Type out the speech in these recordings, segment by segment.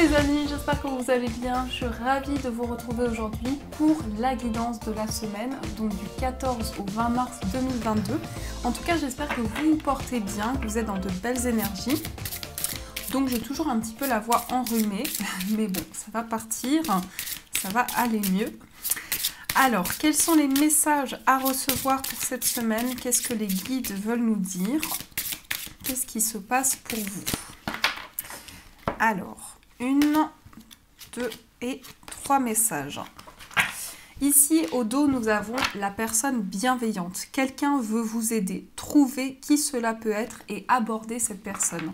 les amis, j'espère que vous allez bien. Je suis ravie de vous retrouver aujourd'hui pour la guidance de la semaine, donc du 14 au 20 mars 2022. En tout cas, j'espère que vous vous portez bien, que vous êtes dans de belles énergies. Donc j'ai toujours un petit peu la voix enrhumée, mais bon, ça va partir, ça va aller mieux. Alors, quels sont les messages à recevoir pour cette semaine? Qu'est-ce que les guides veulent nous dire? Qu'est-ce qui se passe pour vous? Alors, 1, 2 et 3 messages. Ici, au dos, nous avons la personne bienveillante. Quelqu'un veut vous aider. Trouvez qui cela peut être et abordez cette personne.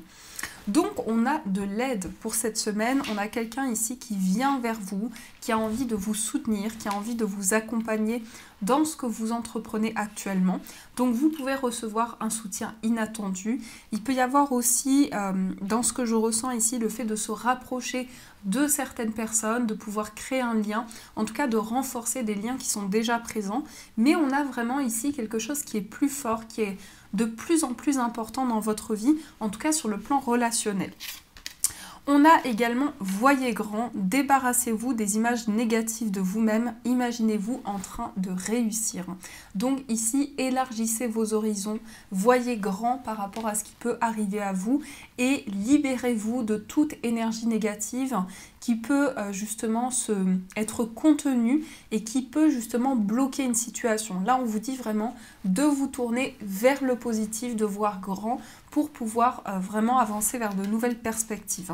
Donc, on a de l'aide pour cette semaine. On a quelqu'un ici qui vient vers vous, qui a envie de vous soutenir, qui a envie de vous accompagner dans ce que vous entreprenez actuellement. Donc, vous pouvez recevoir un soutien inattendu. Il peut y avoir aussi, dans ce que je ressens ici, le fait de se rapprocher de certaines personnes, de pouvoir créer un lien, en tout cas de renforcer des liens qui sont déjà présents. Mais on a vraiment ici quelque chose qui est plus fort, qui est de plus en plus important dans votre vie, en tout cas sur le plan relationnel. On a également, voyez grand, débarrassez-vous des images négatives de vous-même, imaginez-vous en train de réussir. Donc ici, élargissez vos horizons, voyez grand par rapport à ce qui peut arriver à vous et libérez-vous de toute énergie négative qui peut justement être contenue et qui peut justement bloquer une situation. Là, on vous dit vraiment de vous tourner vers le positif, de voir grand pour pouvoir vraiment avancer vers de nouvelles perspectives.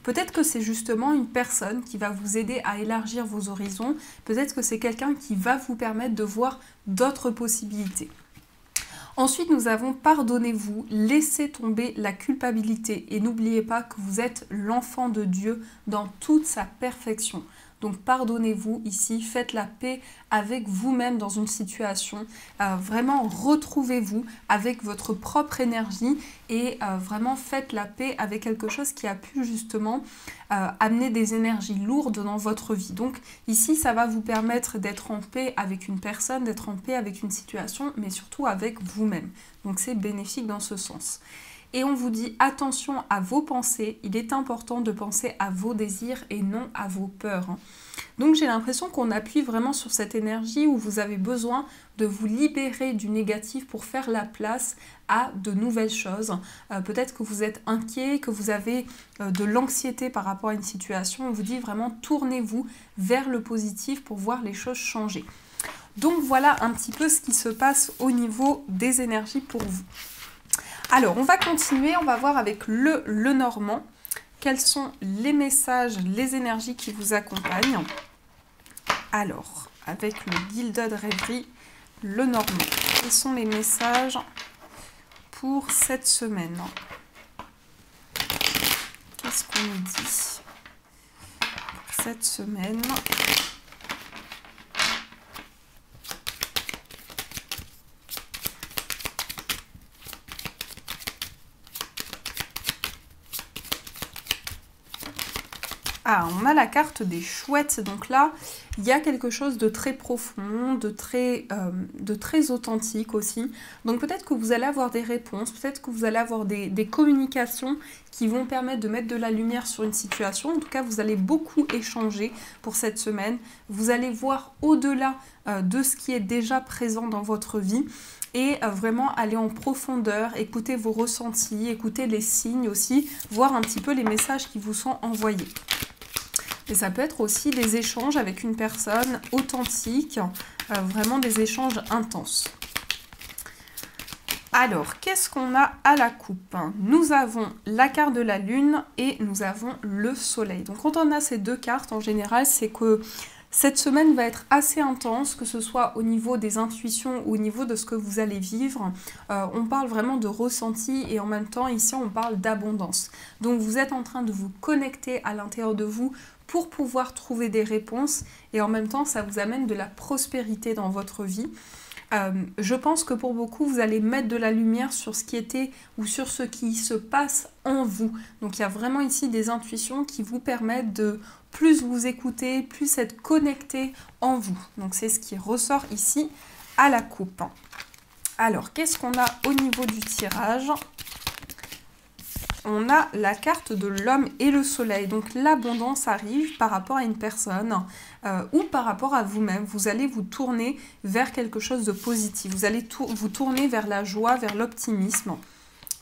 Peut-être que c'est justement une personne qui va vous aider à élargir vos horizons, peut-être que c'est quelqu'un qui va vous permettre de voir d'autres possibilités. Ensuite, nous avons pardonnez-vous, laissez tomber la culpabilité et n'oubliez pas que vous êtes l'enfant de Dieu dans toute sa perfection. Donc pardonnez-vous ici, faites la paix avec vous-même dans une situation, vraiment retrouvez-vous avec votre propre énergie et vraiment faites la paix avec quelque chose qui a pu justement amener des énergies lourdes dans votre vie. Donc ici, ça va vous permettre d'être en paix avec une personne, d'être en paix avec une situation, mais surtout avec vous-même. Donc c'est bénéfique dans ce sens. Et on vous dit attention à vos pensées, il est important de penser à vos désirs et non à vos peurs. Donc j'ai l'impression qu'on appuie vraiment sur cette énergie où vous avez besoin de vous libérer du négatif pour faire la place à de nouvelles choses. Peut-être que vous êtes inquiet, que vous avez de l'anxiété par rapport à une situation. On vous dit vraiment tournez-vous vers le positif pour voir les choses changer. Donc voilà un petit peu ce qui se passe au niveau des énergies pour vous. Alors, on va continuer, on va voir avec le Normand, quels sont les messages, les énergies qui vous accompagnent. Alors, avec le Gilded Rêverie, le Normand, quels sont les messages pour cette semaine? Qu'est-ce qu'on nous dit pour cette semaine? Ah, on a la carte des chouettes, donc là, il y a quelque chose de très profond, de très authentique aussi. Donc peut-être que vous allez avoir des réponses, peut-être que vous allez avoir des communications qui vont permettre de mettre de la lumière sur une situation. En tout cas, vous allez beaucoup échanger pour cette semaine. Vous allez voir au-delà de ce qui est déjà présent dans votre vie. Et vraiment aller en profondeur, écouter vos ressentis, écouter les signes aussi, voir un petit peu les messages qui vous sont envoyés. Et ça peut être aussi des échanges avec une personne authentique, vraiment des échanges intenses. Alors, qu'est-ce qu'on a à la coupe? Nous avons la carte de la lune et nous avons le soleil. Donc quand on a ces deux cartes, en général, c'est que cette semaine va être assez intense, que ce soit au niveau des intuitions ou au niveau de ce que vous allez vivre. On parle vraiment de ressenti et en même temps, ici, on parle d'abondance. Donc, vous êtes en train de vous connecter à l'intérieur de vous pour pouvoir trouver des réponses et en même temps, ça vous amène de la prospérité dans votre vie. Je pense que pour beaucoup, vous allez mettre de la lumière sur ce qui était ou sur ce qui se passe en vous. Donc il y a vraiment ici des intuitions qui vous permettent de plus vous écouter, plus être connecté en vous. Donc c'est ce qui ressort ici à la coupe. Alors, qu'est-ce qu'on a au niveau du tirage? on a la carte de l'homme et le soleil. Donc l'abondance arrive par rapport à une personne ou par rapport à vous-même. Vous allez vous tourner vers quelque chose de positif. Vous allez vous tourner vers la joie, vers l'optimisme.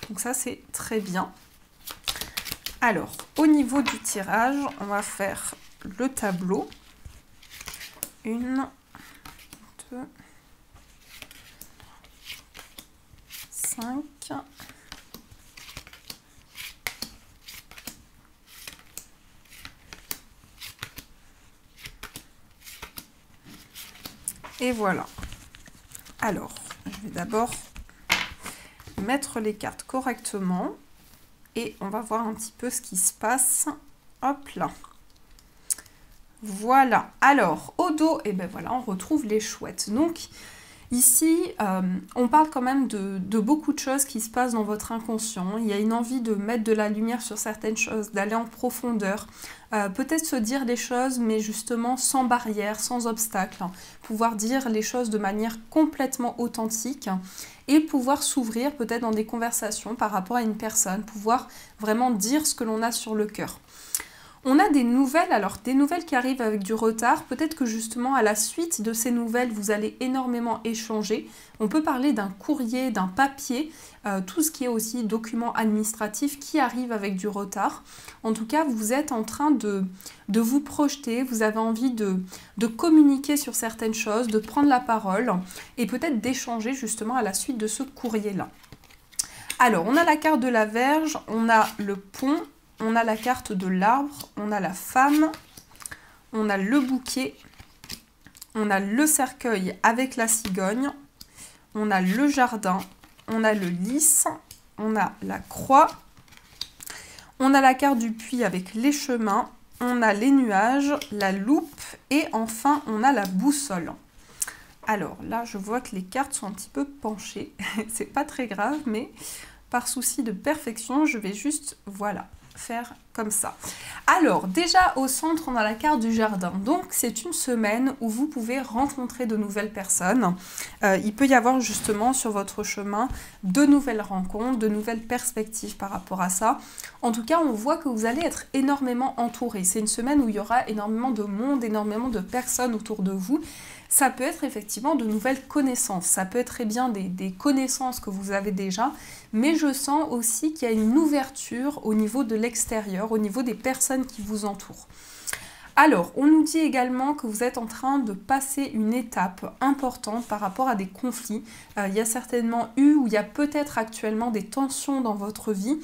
Donc ça, c'est très bien. Alors, au niveau du tirage, on va faire le tableau. 1, 2, 5. Et voilà. Alors, je vais d'abord mettre les cartes correctement et on va voir un petit peu ce qui se passe. Hop là. Voilà. Alors, au dos, et ben voilà, on retrouve les chouettes. Donc, ici, on parle quand même de beaucoup de choses qui se passent dans votre inconscient. Il y a une envie de mettre de la lumière sur certaines choses, d'aller en profondeur. Peut-être se dire les choses, mais justement sans barrière, sans obstacle. Pouvoir dire les choses de manière complètement authentique et pouvoir s'ouvrir peut-être dans des conversations par rapport à une personne. Pouvoir vraiment dire ce que l'on a sur le cœur. On a des nouvelles, alors des nouvelles qui arrivent avec du retard. Peut-être que justement à la suite de ces nouvelles, vous allez énormément échanger. On peut parler d'un courrier, d'un papier, tout ce qui est aussi document administratif qui arrive avec du retard. En tout cas, vous êtes en train de vous projeter, vous avez envie de communiquer sur certaines choses, de prendre la parole et peut-être d'échanger justement à la suite de ce courrier-là. Alors, on a la carte de la Vierge, on a le pont. On a la carte de l'arbre, on a la femme, on a le bouquet, on a le cercueil avec la cigogne, on a le jardin, on a le lys, on a la croix, on a la carte du puits avec les chemins, on a les nuages, la loupe et enfin on a la boussole. Alors là, je vois que les cartes sont un petit peu penchées, c'est pas très grave, mais par souci de perfection, je vais juste, voilà, faire comme ça. Alors déjà au centre on a la carte du jardin, donc c'est une semaine où vous pouvez rencontrer de nouvelles personnes. Il peut y avoir justement sur votre chemin de nouvelles rencontres, de nouvelles perspectives par rapport à ça. En tout cas on voit que vous allez être énormément entouré. C'est une semaine où il y aura énormément de monde, énormément de personnes autour de vous. Ça peut être effectivement de nouvelles connaissances, ça peut être très bien des connaissances que vous avez déjà, mais je sens aussi qu'il y a une ouverture au niveau de l'extérieur, au niveau des personnes qui vous entourent. Alors, on nous dit également que vous êtes en train de passer une étape importante par rapport à des conflits. Il y a certainement eu ou il y a peut-être actuellement des tensions dans votre vie.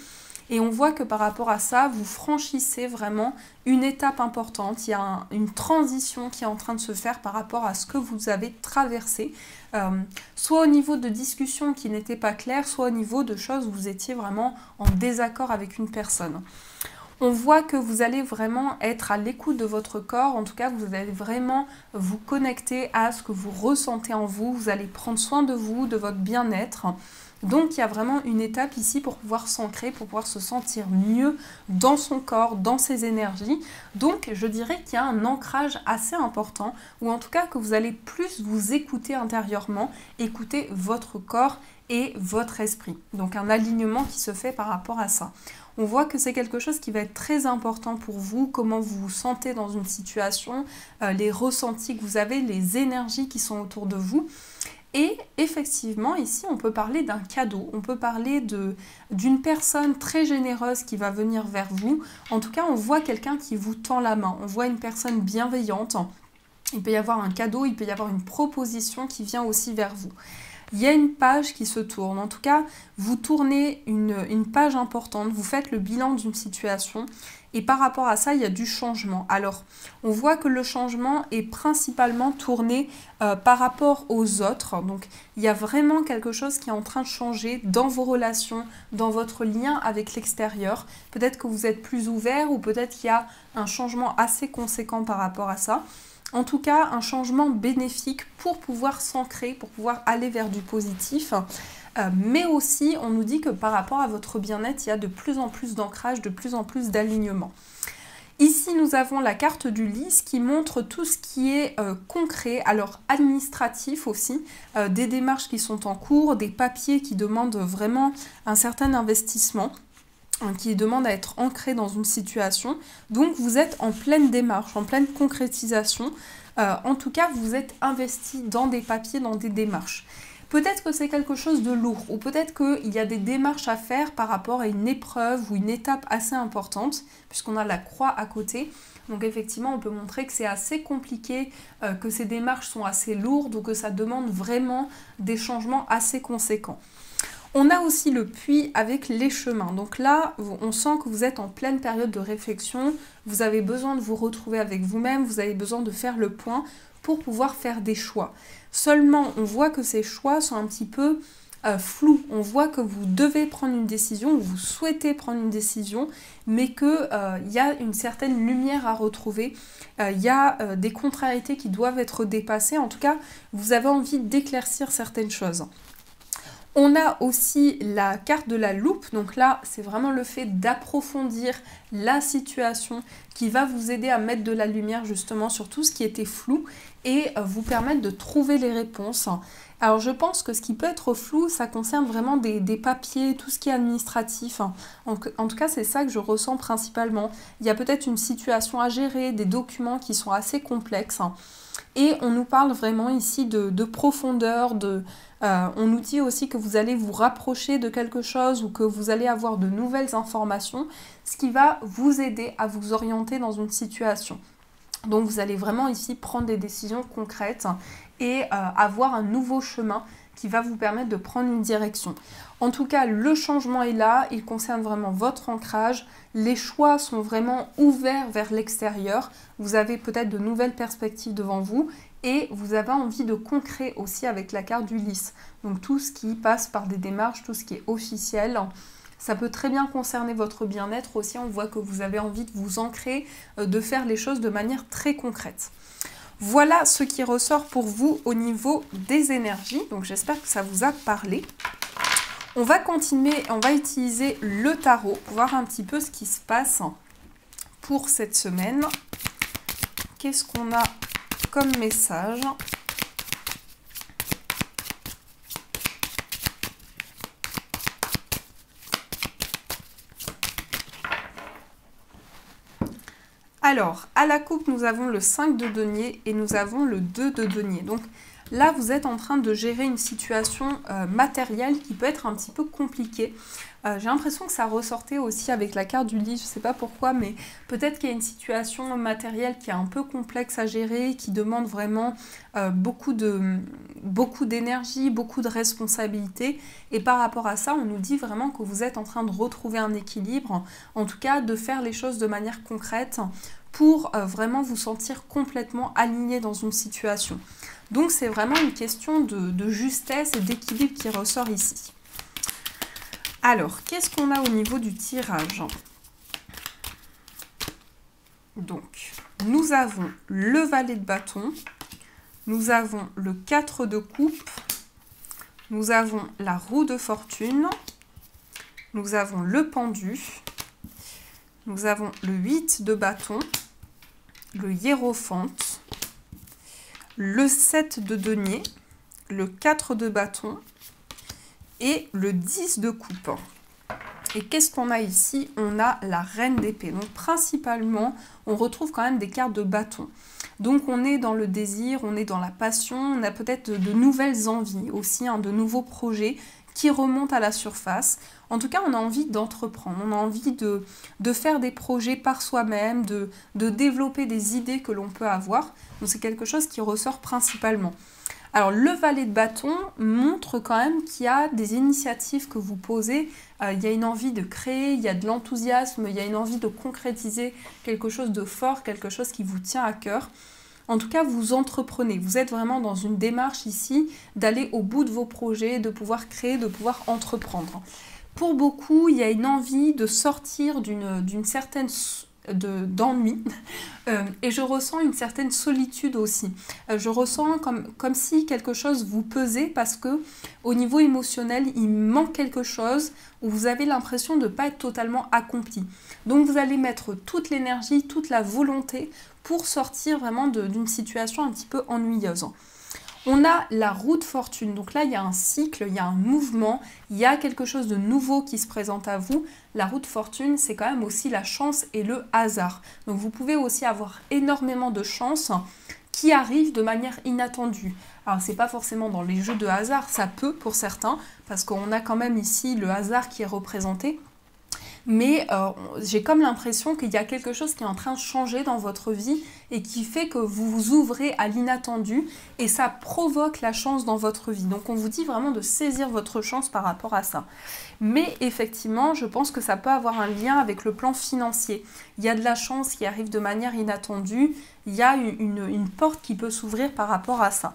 Et on voit que par rapport à ça, vous franchissez vraiment une étape importante. Il y a une transition qui est en train de se faire par rapport à ce que vous avez traversé. Soit au niveau de discussions qui n'étaient pas claires, soit au niveau de choses où vous étiez vraiment en désaccord avec une personne. On voit que vous allez vraiment être à l'écoute de votre corps. En tout cas, vous allez vraiment vous connecter à ce que vous ressentez en vous. Vous allez prendre soin de vous, de votre bien-être. Donc, il y a vraiment une étape ici pour pouvoir s'ancrer, pour pouvoir se sentir mieux dans son corps, dans ses énergies. Donc, je dirais qu'il y a un ancrage assez important, ou en tout cas que vous allez plus vous écouter intérieurement, écouter votre corps et votre esprit. Donc, un alignement qui se fait par rapport à ça. On voit que c'est quelque chose qui va être très important pour vous, comment vous vous sentez dans une situation, les ressentis que vous avez, les énergies qui sont autour de vous. Et effectivement, ici, on peut parler d'un cadeau, on peut parler d'une personne très généreuse qui va venir vers vous. En tout cas, on voit quelqu'un qui vous tend la main, on voit une personne bienveillante. Il peut y avoir un cadeau, il peut y avoir une proposition qui vient aussi vers vous. Il y a une page qui se tourne. En tout cas, vous tournez une page importante, vous faites le bilan d'une situation et par rapport à ça, il y a du changement. Alors, on voit que le changement est principalement tourné par rapport aux autres. Donc, il y a vraiment quelque chose qui est en train de changer dans vos relations, dans votre lien avec l'extérieur. Peut-être que vous êtes plus ouvert ou peut-être qu'il y a un changement assez conséquent par rapport à ça. En tout cas, un changement bénéfique pour pouvoir s'ancrer, pour pouvoir aller vers du positif. Mais aussi, on nous dit que par rapport à votre bien-être, il y a de plus en plus d'ancrage, de plus en plus d'alignement. Ici, nous avons la carte du lys qui montre tout ce qui est concret, alors administratif aussi, des démarches qui sont en cours, des papiers qui demandent vraiment un certain investissement. qui demande à être ancré dans une situation. Donc vous êtes en pleine démarche, en pleine concrétisation. En tout cas, vous êtes investi dans des papiers, dans des démarches. Peut-être que c'est quelque chose de lourd, ou peut-être qu'il y a des démarches à faire par rapport à une épreuve ou une étape assez importante, puisqu'on a la croix à côté. Donc effectivement, on peut montrer que c'est assez compliqué, que ces démarches sont assez lourdes, ou que ça demande vraiment des changements assez conséquents. On a aussi le puits avec les chemins. Donc là, on sent que vous êtes en pleine période de réflexion, vous avez besoin de vous retrouver avec vous-même, vous avez besoin de faire le point pour pouvoir faire des choix. Seulement, on voit que ces choix sont un petit peu flous. On voit que vous devez prendre une décision, ou vous souhaitez prendre une décision, mais qu'il y a une certaine lumière à retrouver. Il y a des contrariétés qui doivent être dépassées. En tout cas, vous avez envie d'éclaircir certaines choses. On a aussi la carte de la loupe, donc là c'est vraiment le fait d'approfondir la situation qui va vous aider à mettre de la lumière justement sur tout ce qui était flou et vous permettre de trouver les réponses. Alors je pense que ce qui peut être flou, ça concerne vraiment des papiers, tout ce qui est administratif. En tout cas c'est ça que je ressens principalement. Il y a peut-être une situation à gérer, des documents qui sont assez complexes. Et on nous parle vraiment ici de profondeur, on nous dit aussi que vous allez vous rapprocher de quelque chose ou que vous allez avoir de nouvelles informations, ce qui va vous aider à vous orienter dans une situation. Donc vous allez vraiment ici prendre des décisions concrètes et avoir un nouveau chemin qui va vous permettre de prendre une direction. En tout cas, le changement est là, il concerne vraiment votre ancrage. Les choix sont vraiment ouverts vers l'extérieur. Vous avez peut-être de nouvelles perspectives devant vous et vous avez envie de concret aussi avec la carte du lys. Donc tout ce qui passe par des démarches, tout ce qui est officiel. Ça peut très bien concerner votre bien-être aussi. On voit que vous avez envie de vous ancrer, de faire les choses de manière très concrète. Voilà ce qui ressort pour vous au niveau des énergies. Donc j'espère que ça vous a parlé. On va continuer, on va utiliser le tarot pour voir un petit peu ce qui se passe pour cette semaine. Qu'est-ce qu'on a comme message ? Alors, à la coupe, nous avons le 5 de denier et nous avons le 2 de denier. Donc là, vous êtes en train de gérer une situation matérielle qui peut être un petit peu compliquée. J'ai l'impression que ça ressortait aussi avec la carte du lys, je ne sais pas pourquoi, mais peut-être qu'il y a une situation matérielle qui est un peu complexe à gérer, qui demande vraiment beaucoup d'énergie, beaucoup de responsabilité. Et par rapport à ça, on nous dit vraiment que vous êtes en train de retrouver un équilibre, en tout cas de faire les choses de manière concrète pour vraiment vous sentir complètement aligné dans une situation. Donc c'est vraiment une question de justesse et d'équilibre qui ressort ici. Alors, qu'est-ce qu'on a au niveau du tirage? Donc, nous avons le valet de bâton, nous avons le 4 de coupe, nous avons la roue de fortune, nous avons le pendu, nous avons le 8 de bâton, le hiérophante, le 7 de denier, le 4 de bâton et le 10 de coupe. Et qu'est-ce qu'on a ici? On a la reine d'épée. Donc principalement, on retrouve quand même des cartes de bâton. Donc on est dans le désir, on est dans la passion, on a peut-être de nouvelles envies aussi, de nouveaux projets qui remontent à la surface. En tout cas, on a envie d'entreprendre, on a envie de faire des projets par soi-même, de développer des idées que l'on peut avoir. Donc c'est quelque chose qui ressort principalement. Alors le valet de bâton montre quand même qu'il y a des initiatives que vous posez, il y a une envie de créer, il y a de l'enthousiasme, il y a une envie de concrétiser quelque chose de fort, quelque chose qui vous tient à cœur. En tout cas, vous entreprenez, vous êtes vraiment dans une démarche ici d'aller au bout de vos projets, de pouvoir créer, de pouvoir entreprendre. Pour beaucoup, il y a une envie de sortir d'une certaine d'ennui et je ressens une certaine solitude aussi. Je ressens comme si quelque chose vous pesait parce que au niveau émotionnel, il manque quelque chose où vous avez l'impression de ne pas être totalement accompli. Donc vous allez mettre toute l'énergie, toute la volonté pour sortir vraiment d'une situation un petit peu ennuyeuse. On a la roue de fortune, donc là il y a un cycle, il y a un mouvement, il y a quelque chose de nouveau qui se présente à vous. La roue de fortune, c'est quand même aussi la chance et le hasard. Donc vous pouvez aussi avoir énormément de chance qui arrive de manière inattendue. Alors c'est pas forcément dans les jeux de hasard, ça peut pour certains, parce qu'on a quand même ici le hasard qui est représenté. Mais j'ai comme l'impression qu'il y a quelque chose qui est en train de changer dans votre vie et qui fait que vous vous ouvrez à l'inattendu et ça provoque la chance dans votre vie. Donc on vous dit vraiment de saisir votre chance par rapport à ça. Mais effectivement, je pense que ça peut avoir un lien avec le plan financier. Il y a de la chance qui arrive de manière inattendue, il y a une porte qui peut s'ouvrir par rapport à ça.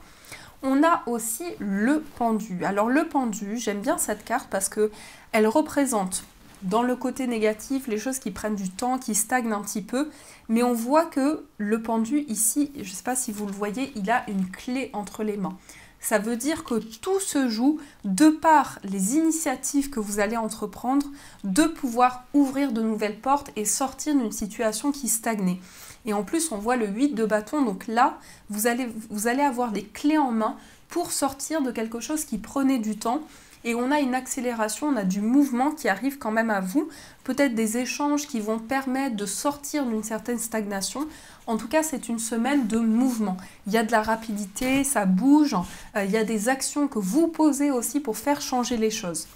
On a aussi le pendu. Alors le pendu, j'aime bien cette carte parce qu'elle représente dans le côté négatif, les choses qui prennent du temps, qui stagnent un petit peu, mais on voit que le pendu ici, je ne sais pas si vous le voyez, il a une clé entre les mains. Ça veut dire que tout se joue de par les initiatives que vous allez entreprendre, de pouvoir ouvrir de nouvelles portes et sortir d'une situation qui stagnait. Et en plus, on voit le 8 de bâton, donc là, vous allez avoir des clés en main pour sortir de quelque chose qui prenait du temps. Et on a une accélération, on a du mouvement qui arrive quand même à vous, peut-être des échanges qui vont permettre de sortir d'une certaine stagnation. En tout cas, c'est une semaine de mouvement. Il y a de la rapidité, ça bouge, il y a des actions que vous posez aussi pour faire changer les choses.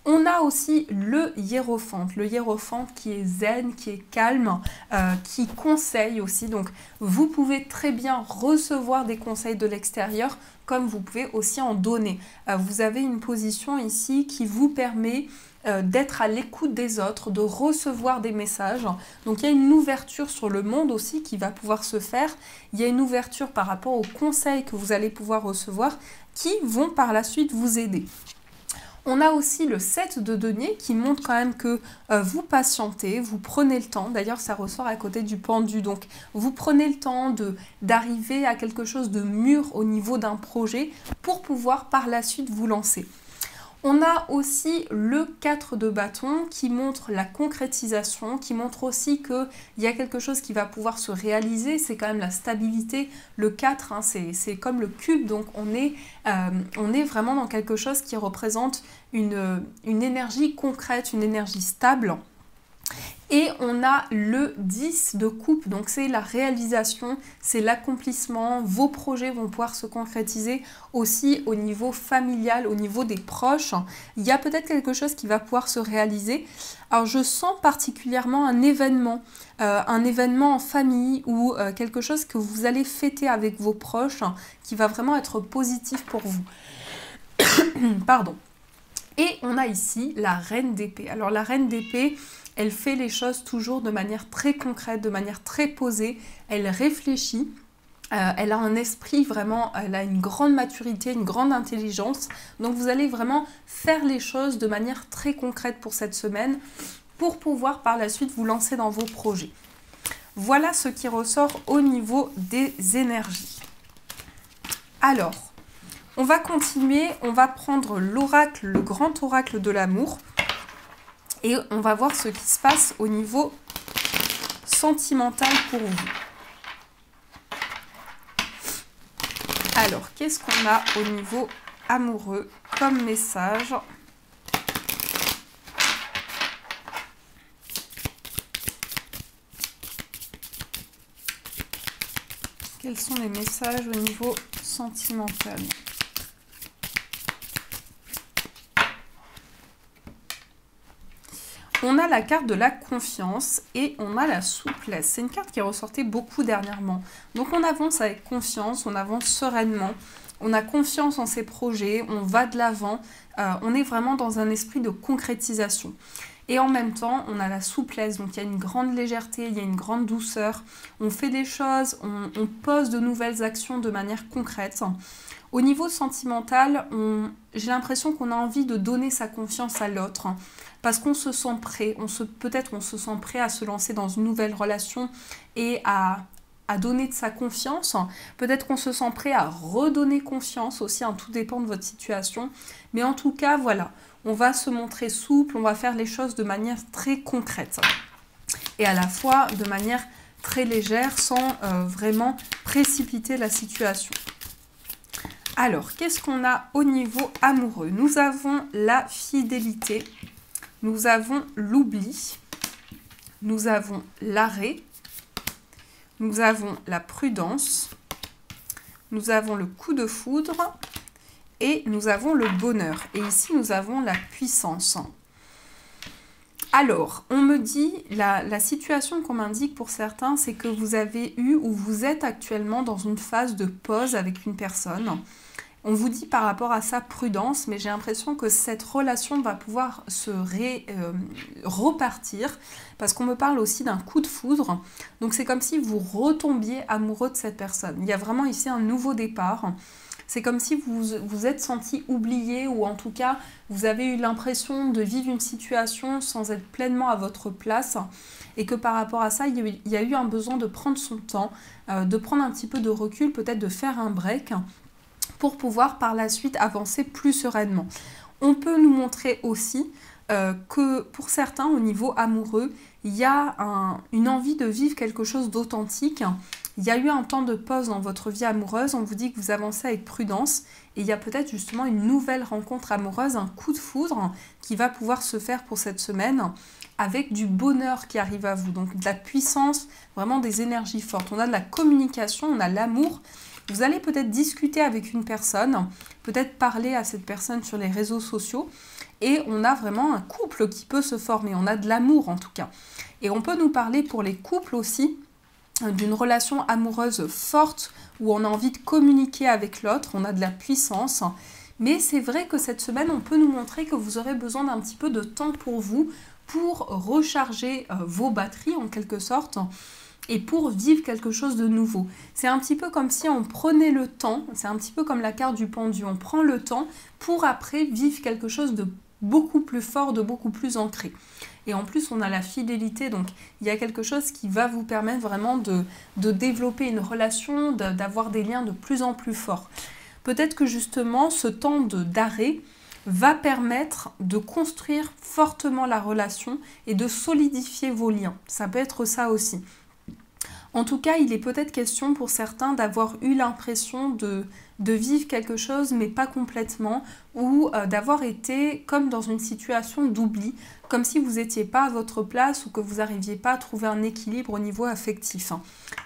On a aussi le hiérophante qui est zen, qui est calme, qui conseille aussi. Donc vous pouvez très bien recevoir des conseils de l'extérieur comme vous pouvez aussi en donner. Vous avez une position ici qui vous permet d'être à l'écoute des autres, de recevoir des messages. Donc il y a une ouverture sur le monde aussi qui va pouvoir se faire. Il y a une ouverture par rapport aux conseils que vous allez pouvoir recevoir qui vont par la suite vous aider. On a aussi le 7 de denier qui montre quand même que vous patientez, vous prenez le temps. D'ailleurs, ça ressort à côté du pendu. Donc, vous prenez le temps d'arriver à quelque chose de mûr au niveau d'un projet pour pouvoir par la suite vous lancer. On a aussi le 4 de bâton qui montre la concrétisation, qui montre aussi qu'il y a quelque chose qui va pouvoir se réaliser, c'est quand même la stabilité. Le 4, hein, c'est comme le cube, donc on est vraiment dans quelque chose qui représente une énergie concrète, une énergie stable. Et on a le 10 de coupe, donc c'est la réalisation, c'est l'accomplissement, vos projets vont pouvoir se concrétiser aussi au niveau familial, au niveau des proches. Il y a peut-être quelque chose qui va pouvoir se réaliser. Alors je sens particulièrement un événement en famille ou quelque chose que vous allez fêter avec vos proches qui va vraiment être positif pour vous. Pardon. Et on a ici la reine d'épée. Alors la reine d'épée, elle fait les choses toujours de manière très concrète, de manière très posée. Elle réfléchit, elle a un esprit vraiment, elle a une grande maturité, une grande intelligence. Donc vous allez vraiment faire les choses de manière très concrète pour cette semaine pour pouvoir par la suite vous lancer dans vos projets. Voilà ce qui ressort au niveau des énergies. Alors, on va continuer, on va prendre l'oracle, le grand oracle de l'amour. Et on va voir ce qui se passe au niveau sentimental pour vous. Alors, qu'est-ce qu'on a au niveau amoureux comme message ? Quels sont les messages au niveau sentimental ? On a la carte de la confiance et on a la souplesse. C'est une carte qui ressortait beaucoup dernièrement. Donc on avance avec confiance, on avance sereinement, on a confiance en ses projets, on va de l'avant, on est vraiment dans un esprit de concrétisation. Et en même temps, on a la souplesse, donc il y a une grande légèreté, il y a une grande douceur. On fait des choses, on pose de nouvelles actions de manière concrète. Au niveau sentimental, j'ai l'impression qu'on a envie de donner sa confiance à l'autre. Parce qu'on se sent prêt, peut-être on se sent prêt à se lancer dans une nouvelle relation et à donner de sa confiance. Peut-être qu'on se sent prêt à redonner confiance aussi, hein, tout dépend de votre situation. Mais en tout cas, voilà, on va se montrer souple, on va faire les choses de manière très concrète. Et à la fois de manière très légère, sans vraiment précipiter la situation. Alors, qu'est-ce qu'on a au niveau amoureux? Nous avons la fidélité, nous avons l'oubli, nous avons l'arrêt, nous avons la prudence, nous avons le coup de foudre et nous avons le bonheur. Et ici, nous avons la puissance. Alors, on me dit, la situation qu'on m'indique pour certains, c'est que vous avez eu ou vous êtes actuellement dans une phase de pause avec une personne. On vous dit par rapport à sa prudence, mais j'ai l'impression que cette relation va pouvoir se repartir parce qu'on me parle aussi d'un coup de foudre. Donc c'est comme si vous retombiez amoureux de cette personne. Il y a vraiment ici un nouveau départ. C'est comme si vous vous êtes senti oublié ou en tout cas vous avez eu l'impression de vivre une situation sans être pleinement à votre place et que par rapport à ça, il y a eu un besoin de prendre son temps, de prendre un petit peu de recul, peut-être de faire un break pour pouvoir par la suite avancer plus sereinement. On peut nous montrer aussi que pour certains, au niveau amoureux, il y a une envie de vivre quelque chose d'authentique. Il y a eu un temps de pause dans votre vie amoureuse, on vous dit que vous avancez avec prudence et il y a peut-être justement une nouvelle rencontre amoureuse, un coup de foudre qui va pouvoir se faire pour cette semaine avec du bonheur qui arrive à vous, donc de la puissance, vraiment des énergies fortes. On a de la communication, on a l'amour. Vous allez peut-être discuter avec une personne, peut-être parler à cette personne sur les réseaux sociaux et on a vraiment un couple qui peut se former, on a de l'amour en tout cas. Et on peut nous parler pour les couples aussi d'une relation amoureuse forte où on a envie de communiquer avec l'autre, on a de la puissance. Mais c'est vrai que cette semaine, on peut nous montrer que vous aurez besoin d'un petit peu de temps pour vous, pour recharger vos batteries en quelque sorte, et pour vivre quelque chose de nouveau. C'est un petit peu comme si on prenait le temps, c'est un petit peu comme la carte du pendu, on prend le temps pour après vivre quelque chose de beaucoup plus fort, de beaucoup plus ancré. Et en plus, on a la fidélité, donc il y a quelque chose qui va vous permettre vraiment de développer une relation, d'avoir des liens de plus en plus forts. Peut-être que justement, ce temps d'arrêt va permettre de construire fortement la relation et de solidifier vos liens. Ça peut être ça aussi. En tout cas, il est peut-être question pour certains d'avoir eu l'impression de vivre quelque chose, mais pas complètement, ou d'avoir été comme dans une situation d'oubli, comme si vous n'étiez pas à votre place ou que vous n'arriviez pas à trouver un équilibre au niveau affectif.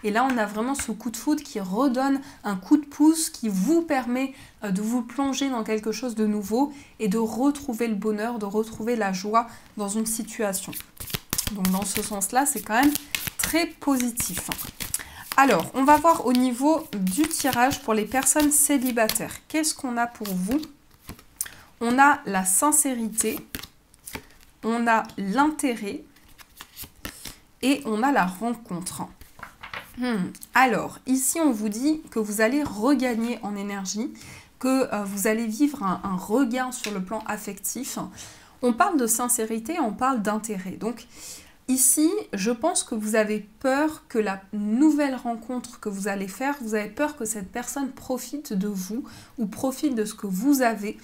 Et là, on a vraiment ce coup de foudre qui redonne un coup de pouce, qui vous permet de vous plonger dans quelque chose de nouveau et de retrouver le bonheur, de retrouver la joie dans une situation. Donc dans ce sens-là, c'est quand même très positif. Alors, on va voir au niveau du tirage pour les personnes célibataires. Qu'est-ce qu'on a pour vous? On a la sincérité, on a l'intérêt et on a la rencontre. Alors, ici, on vous dit que vous allez regagner en énergie, que vous allez vivre un regain sur le plan affectif. On parle de sincérité, on parle d'intérêt. Donc, ici, je pense que vous avez peur que la nouvelle rencontre que vous allez faire, vous avez peur que cette personne profite de vous ou profite de ce que vous avez.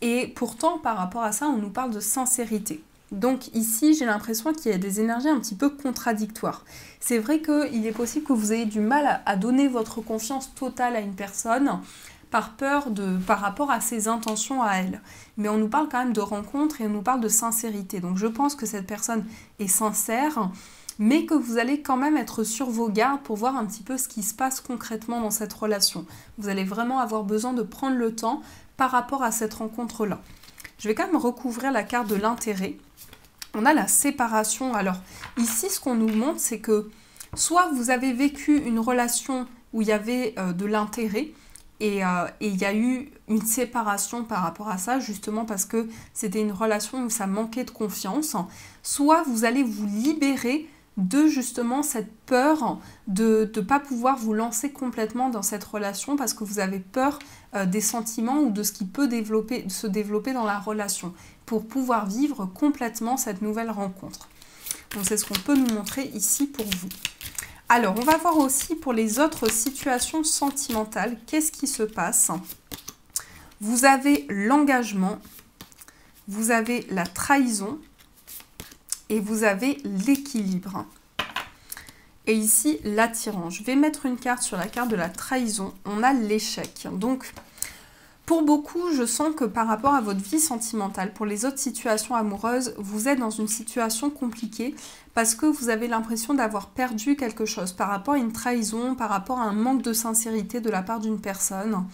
Et pourtant, par rapport à ça, on nous parle de sincérité. Donc ici, j'ai l'impression qu'il y a des énergies un petit peu contradictoires. C'est vrai qu'il est possible que vous ayez du mal à donner votre confiance totale à une personne par rapport à ses intentions à elle. Mais on nous parle quand même de rencontre et on nous parle de sincérité. Donc je pense que cette personne est sincère, mais que vous allez quand même être sur vos gardes pour voir un petit peu ce qui se passe concrètement dans cette relation. Vous allez vraiment avoir besoin de prendre le temps par rapport à cette rencontre-là. Je vais quand même recouvrir la carte de l'intérêt. On a la séparation. Alors ici, ce qu'on nous montre, c'est que soit vous avez vécu une relation où il y avait de l'intérêt, et il y a eu une séparation par rapport à ça, justement parce que c'était une relation où ça manquait de confiance. Soit vous allez vous libérer de justement cette peur de ne pas pouvoir vous lancer complètement dans cette relation parce que vous avez peur des sentiments ou de ce qui peut se développer dans la relation pour pouvoir vivre complètement cette nouvelle rencontre. Donc c'est ce qu'on peut nous montrer ici pour vous. Alors, on va voir aussi pour les autres situations sentimentales, qu'est-ce qui se passe? Vous avez l'engagement, vous avez la trahison et vous avez l'équilibre. Et ici, l'attirance. Je vais mettre une carte sur la carte de la trahison. On a l'échec. Donc, Pour beaucoup, je sens que par rapport à votre vie sentimentale, pour les autres situations amoureuses, vous êtes dans une situation compliquée parce que vous avez l'impression d'avoir perdu quelque chose par rapport à une trahison, par rapport à un manque de sincérité de la part d'une personne.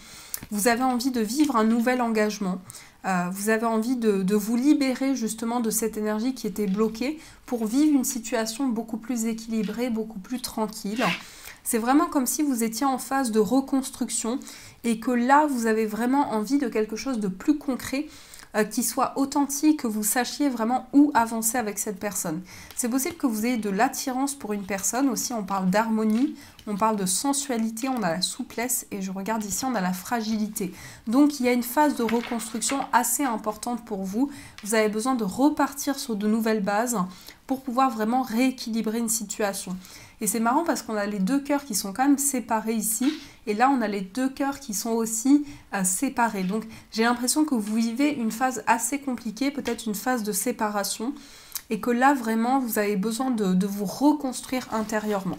Vous avez envie de vivre un nouvel engagement. Vous avez envie de vous libérer justement de cette énergie qui était bloquée pour vivre une situation beaucoup plus équilibrée, beaucoup plus tranquille. C'est vraiment comme si vous étiez en phase de reconstruction et que là, vous avez vraiment envie de quelque chose de plus concret, qui soit authentique, que vous sachiez vraiment où avancer avec cette personne. C'est possible que vous ayez de l'attirance pour une personne aussi, on parle d'harmonie, on parle de sensualité, on a la souplesse et je regarde ici, on a la fragilité. Donc il y a une phase de reconstruction assez importante pour vous. Vous avez besoin de repartir sur de nouvelles bases pour pouvoir vraiment rééquilibrer une situation. Et c'est marrant parce qu'on a les deux cœurs qui sont quand même séparés ici. Et là, on a les deux cœurs qui sont aussi séparés. Donc, j'ai l'impression que vous vivez une phase assez compliquée, peut-être une phase de séparation. Et que là, vraiment, vous avez besoin de vous reconstruire intérieurement.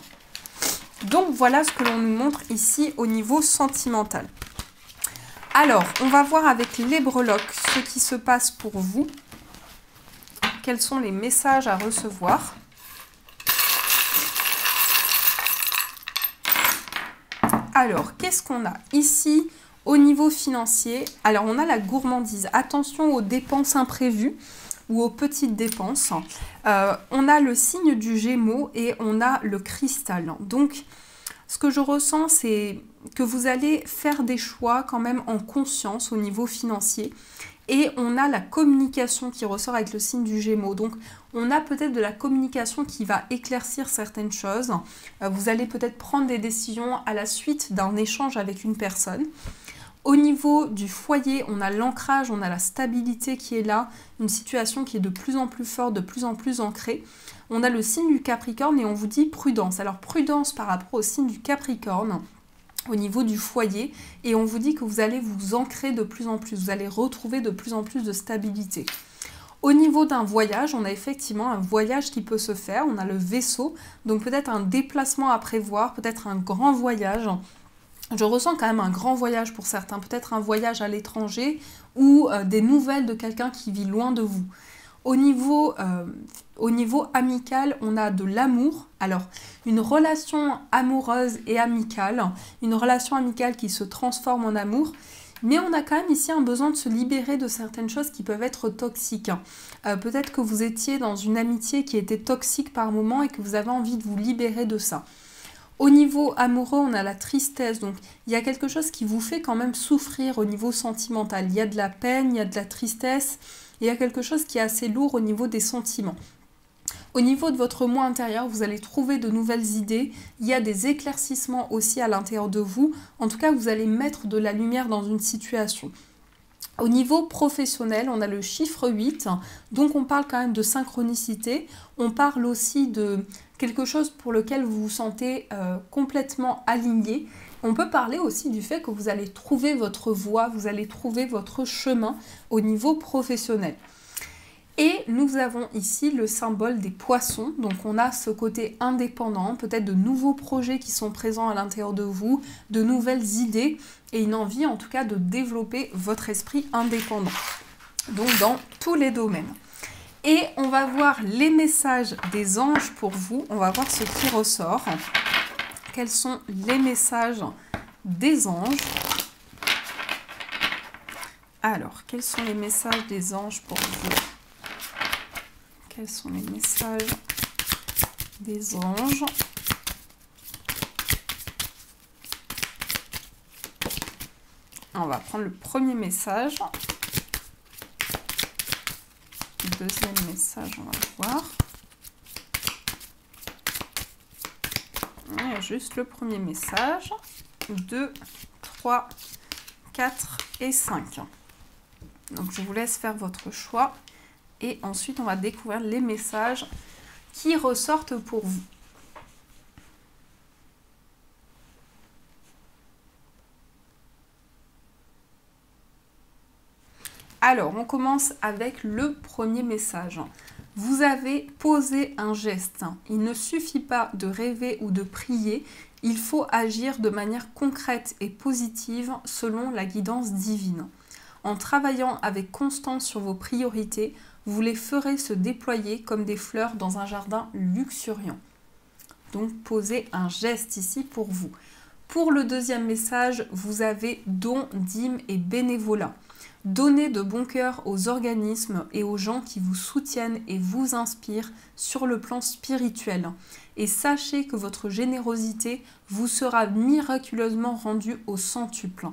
Donc, voilà ce que l'on nous montre ici au niveau sentimental. Alors, on va voir avec les breloques ce qui se passe pour vous. Quels sont les messages à recevoir ? Alors, qu'est-ce qu'on a ici au niveau financier? Alors, on a la gourmandise. Attention aux dépenses imprévues ou aux petites dépenses. On a le signe du Gémeaux et on a le cristal. Donc, ce que je ressens, c'est que vous allez faire des choix quand même en conscience au niveau financier. Et on a la communication qui ressort avec le signe du Gémeaux. Donc, on a peut-être de la communication qui va éclaircir certaines choses. Vous allez peut-être prendre des décisions à la suite d'un échange avec une personne. Au niveau du foyer, on a l'ancrage, on a la stabilité qui est là. Une situation qui est de plus en plus forte, de plus en plus ancrée. On a le signe du Capricorne et on vous dit prudence. Alors, prudence par rapport au signe du Capricorne au niveau du foyer et on vous dit que vous allez vous ancrer de plus en plus, vous allez retrouver de plus en plus de stabilité. Au niveau d'un voyage, on a effectivement un voyage qui peut se faire, on a le vaisseau, donc peut-être un déplacement à prévoir, peut-être un grand voyage. Je ressens quand même un grand voyage pour certains, peut-être un voyage à l'étranger ou des nouvelles de quelqu'un qui vit loin de vous. Au niveau amical, on a de l'amour. Alors, une relation amoureuse et amicale, une relation amicale qui se transforme en amour, mais on a quand même ici un besoin de se libérer de certaines choses qui peuvent être toxiques. Peut-être que vous étiez dans une amitié qui était toxique par moment et que vous avez envie de vous libérer de ça. Au niveau amoureux, on a la tristesse, donc il y a quelque chose qui vous fait quand même souffrir au niveau sentimental. Il y a de la peine, il y a de la tristesse, il y a quelque chose qui est assez lourd au niveau des sentiments. Au niveau de votre moi intérieur, vous allez trouver de nouvelles idées. Il y a des éclaircissements aussi à l'intérieur de vous. En tout cas, vous allez mettre de la lumière dans une situation. Au niveau professionnel, on a le chiffre 8. Donc, on parle quand même de synchronicité. On parle aussi de quelque chose pour lequel vous vous sentez complètement aligné. On peut parler aussi du fait que vous allez trouver votre voie, vous allez trouver votre chemin au niveau professionnel. Et nous avons ici le symbole des poissons, donc on a ce côté indépendant, peut-être de nouveaux projets qui sont présents à l'intérieur de vous, de nouvelles idées et une envie en tout cas de développer votre esprit indépendant, donc dans tous les domaines. Et on va voir les messages des anges pour vous, on va voir ce qui ressort. Quels sont les messages des anges? Alors, quels sont les messages des anges pour vous? Quels sont les messages des anges? On va prendre le premier message. Le deuxième message, on va le voir. Il y a juste le premier message. 2, 3, 4 et 5. Donc, je vous laisse faire votre choix. Et ensuite, on va découvrir les messages qui ressortent pour vous. Alors, on commence avec le premier message. Vous avez posé un geste. Il ne suffit pas de rêver ou de prier, il faut agir de manière concrète et positive selon la guidance divine. En travaillant avec constance sur vos priorités, vous les ferez se déployer comme des fleurs dans un jardin luxuriant. Donc posez un geste ici pour vous. Pour le deuxième message, vous avez don, dîme et bénévolat. Donnez de bon cœur aux organismes et aux gens qui vous soutiennent et vous inspirent sur le plan spirituel. Et sachez que votre générosité vous sera miraculeusement rendue au centuple.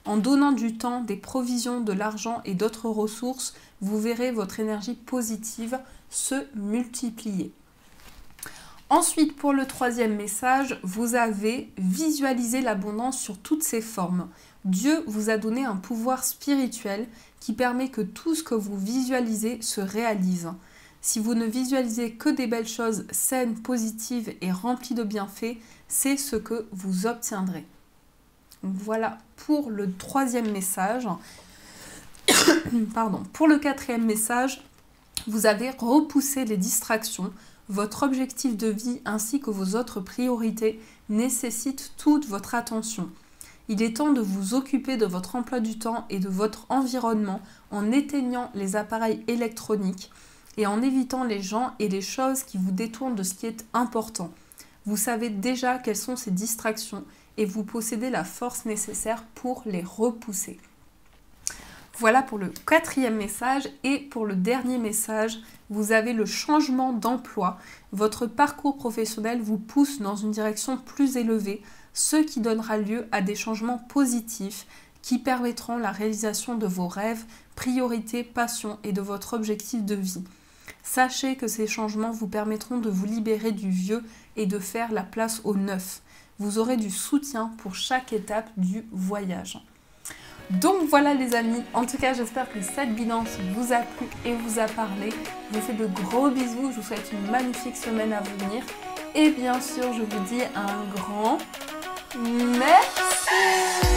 En donnant du temps, des provisions, de l'argent et d'autres ressources, vous verrez votre énergie positive se multiplier. Ensuite, pour le troisième message, vous avez visualisé l'abondance sur toutes ses formes. Dieu vous a donné un pouvoir spirituel qui permet que tout ce que vous visualisez se réalise. Si vous ne visualisez que des belles choses saines, positives et remplies de bienfaits, c'est ce que vous obtiendrez. Donc voilà pour le troisième message. Pardon. Pour le quatrième message, vous avez repoussé les distractions. Votre objectif de vie ainsi que vos autres priorités nécessitent toute votre attention. Il est temps de vous occuper de votre emploi du temps et de votre environnement en éteignant les appareils électroniques et en évitant les gens et les choses qui vous détournent de ce qui est important. Vous savez déjà quelles sont ces distractions et vous possédez la force nécessaire pour les repousser. Voilà pour le quatrième message. Et pour le dernier message, vous avez le changement d'emploi. Votre parcours professionnel vous pousse dans une direction plus élevée, ce qui donnera lieu à des changements positifs qui permettront la réalisation de vos rêves, priorités, passions et de votre objectif de vie. Sachez que ces changements vous permettront de vous libérer du vieux et de faire la place au neuf. Vous aurez du soutien pour chaque étape du voyage. Donc voilà les amis, en tout cas j'espère que cette guidance vous a plu et vous a parlé. Je vous fais de gros bisous, je vous souhaite une magnifique semaine à venir. Et bien sûr je vous dis un grand merci.